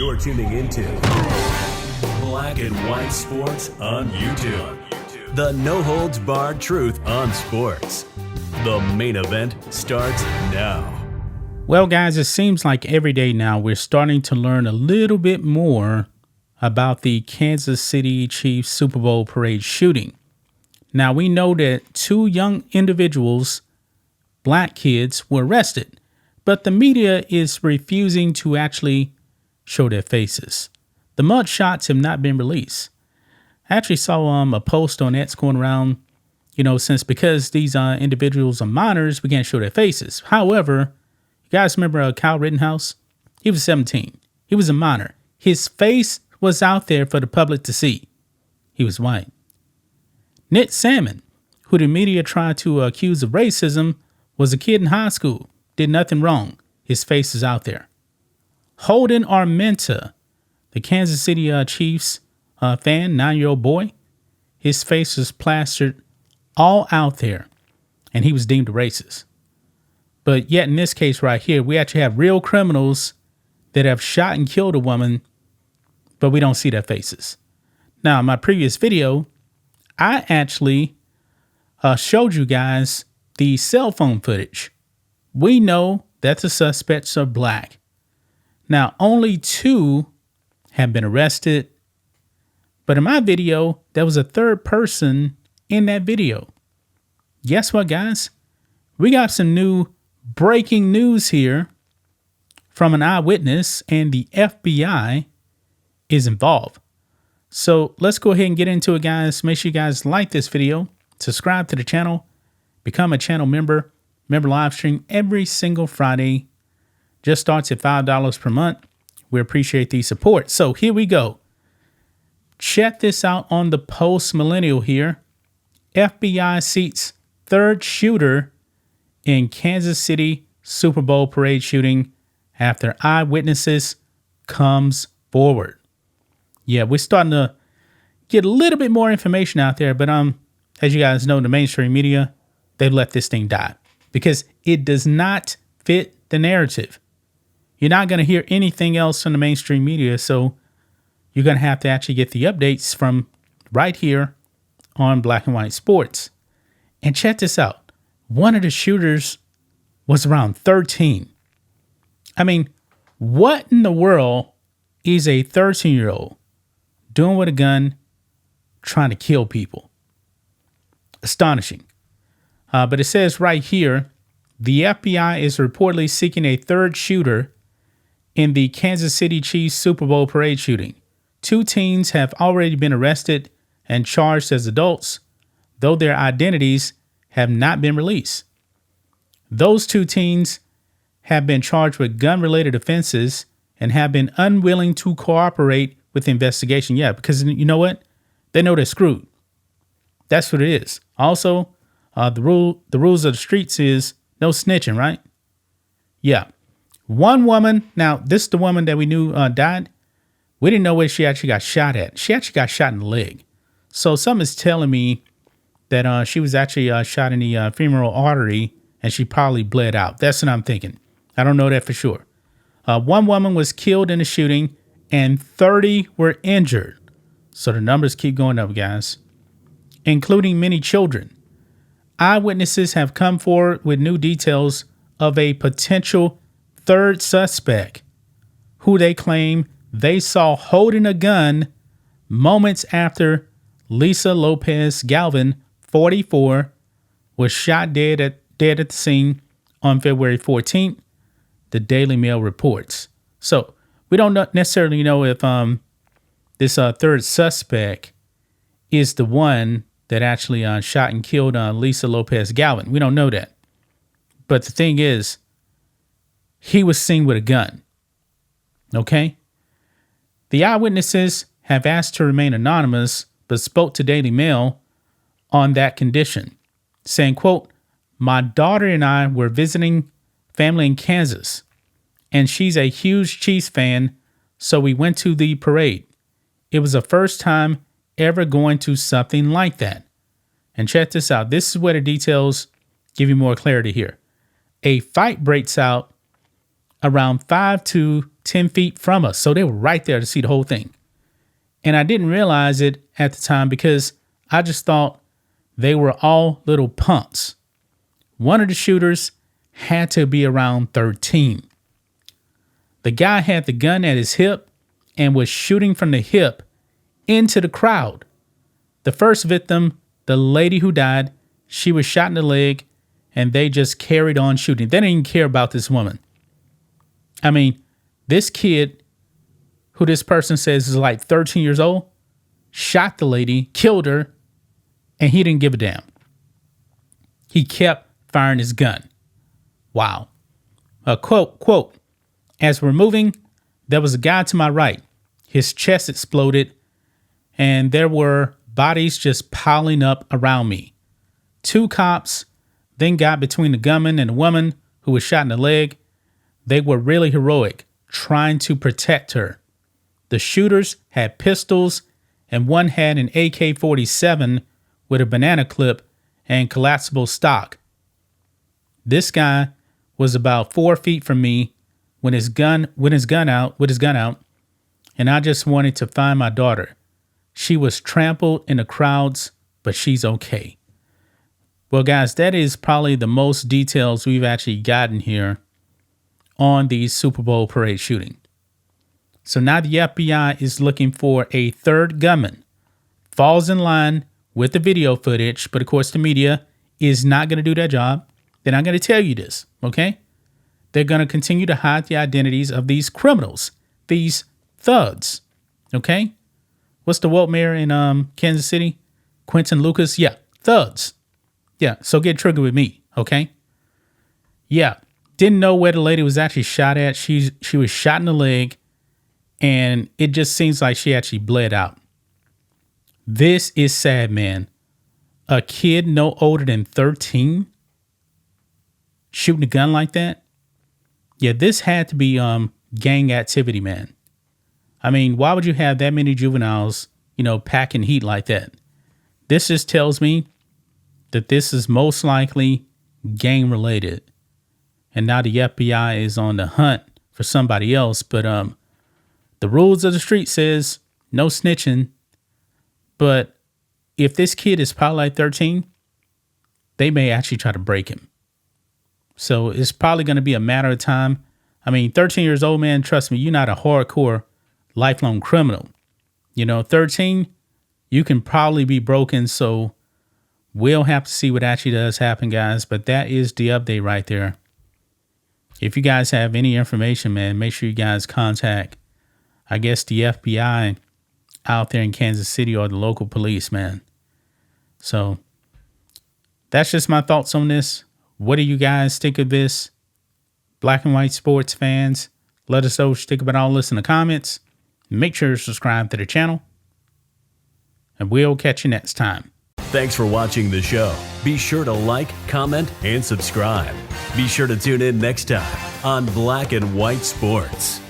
You're tuning into Black and White Sports on YouTube. The no-holds-barred truth on sports. The main event starts now. Well, guys, it seems like every day now we're starting to learn a little bit more about the Kansas City Chiefs Super Bowl parade shooting. Now, we know that two young individuals, black kids, were arrested, but the media is refusing to actually show their faces. The mug shots have not been released. I actually saw a post on X going around, because these individuals are minors, we can't show their faces. However, you guys remember Kyle Rittenhouse? He was 17. He was a minor. His face was out there for the public to see. He was white. Nick Salmon, who the media tried to accuse of racism, was a kid in high school. Did nothing wrong. His face is out there. Holden Armenta, the Kansas City Chiefs fan, 9-year-old boy, his face was plastered all out there, and he was deemed a racist. But yet in this case right here, we actually have real criminals that have shot and killed a woman, but we don't see their faces. Now, in my previous video, I actually showed you guys the cell phone footage. We know that the suspects are black. Now, only 2 have been arrested. But in my video, there was a third person in that video. Guess what, guys? We got some new breaking news here from an eyewitness, and the FBI is involved. So let's go ahead and get into it, guys. Make sure you guys like this video, subscribe to the channel, become a channel member. Remember, live stream every single Friday. Just starts at $5 per month. We appreciate the support. So here we go. Check this out on the post-millennial here. FBI seats third shooter in Kansas City Super Bowl parade shooting after eyewitnesses comes forward. Yeah, we're starting to get a little bit more information out there, but as you guys know, the mainstream media, they've let this thing die because it does not fit the narrative. You're not going to hear anything else from the mainstream media, so you're going to have to actually get the updates from right here on Black and White Sports. And check this out. One of the shooters was around 13. I mean, what in the world is a 13-year-old doing with a gun trying to kill people? Astonishing. But it says right here, the FBI is reportedly seeking a third shooter in the Kansas City Chiefs Super Bowl parade shooting. 2 teens have already been arrested and charged as adults, though their identities have not been released. Those 2 teens have been charged with gun-related offenses and have been unwilling to cooperate with the investigation. Yeah, because you know what? They know they're screwed. That's what it is. Also, the rules of the streets is no snitching, right? Yeah. One woman, now this is the woman that we knew died. We didn't know where she actually got shot at. She actually got shot in the leg. So something's telling me that she was actually shot in the femoral artery and she probably bled out. That's what I'm thinking. I don't know that for sure. One woman was killed in the shooting and 30 were injured. So the numbers keep going up, guys, including many children. Eyewitnesses have come forward with new details of a potential third suspect who they claim they saw holding a gun moments after Lisa Lopez Galvin, 44, was shot dead at the scene on February 14th, the Daily Mail reports. So we don't necessarily know if this third suspect is the one that actually shot and killed Lisa Lopez Galvin. We don't know that. But the thing is, he was seen with a gun. Okay? The eyewitnesses have asked to remain anonymous, but spoke to Daily Mail on that condition, saying, quote, "My daughter and I were visiting family in Kansas, and she's a huge Chiefs fan, so we went to the parade. It was the first time ever going to something like that." And check this out. This is where the details give you more clarity here. A fight breaks out around 5 to 10 feet from us. So they were right there to see the whole thing. And I didn't realize it at the time because I just thought they were all little punks. One of the shooters had to be around 13. The guy had the gun at his hip and was shooting from the hip into the crowd. The first victim, the lady who died, she was shot in the leg, and they just carried on shooting. They didn't even care about this woman. I mean, this kid, who this person says is like 13 years old, shot the lady, killed her, and he didn't give a damn. He kept firing his gun. Wow. Quote, as we're moving, there was a guy to my right. His chest exploded, and there were bodies just piling up around me. 2 cops then got between the gunman and the woman who was shot in the leg. They were really heroic, trying to protect her. The shooters had pistols, and one had an AK-47 with a banana clip and collapsible stock. This guy was about 4 feet from me with his gun out, and I just wanted to find my daughter. She was trampled in the crowds, but she's okay. Well, guys, that is probably the most details we've actually gotten here on the Super Bowl parade shooting. So now the FBI is looking for a third gunman. Falls in line with the video footage, but of course the media is not going to do their job. They're not going to tell you this, okay? They're going to continue to hide the identities of these criminals, these thugs, okay? What's the Walt mayor in Kansas City? Quentin Lucas? Yeah, thugs. Yeah, so get triggered with me, okay? Yeah, didn't know where the lady was actually shot at. She was shot in the leg, and it just seems like she actually bled out. This is sad, man. A kid no older than 13 shooting a gun like that? Yeah, this had to be gang activity, man. I mean, why would you have that many juveniles, packing heat like that? This just tells me that this is most likely gang related. And now the FBI is on the hunt for somebody else. But the rules of the street says no snitching. But if this kid is probably like 13, they may actually try to break him. So it's probably going to be a matter of time. I mean, 13 years old, man, trust me, you're not a hardcore lifelong criminal. 13, you can probably be broken. So we'll have to see what actually does happen, guys. But that is the update right there. If you guys have any information, man, make sure you guys contact, I guess, the FBI out there in Kansas City or the local police, man. So that's just my thoughts on this. What do you guys think of this? Black and white sports fans, let us know what you think about all this in the comments. Make sure to subscribe to the channel, and we'll catch you next time. Thanks for watching the show. Be sure to like, comment, and subscribe. Be sure to tune in next time on Black and White Sports.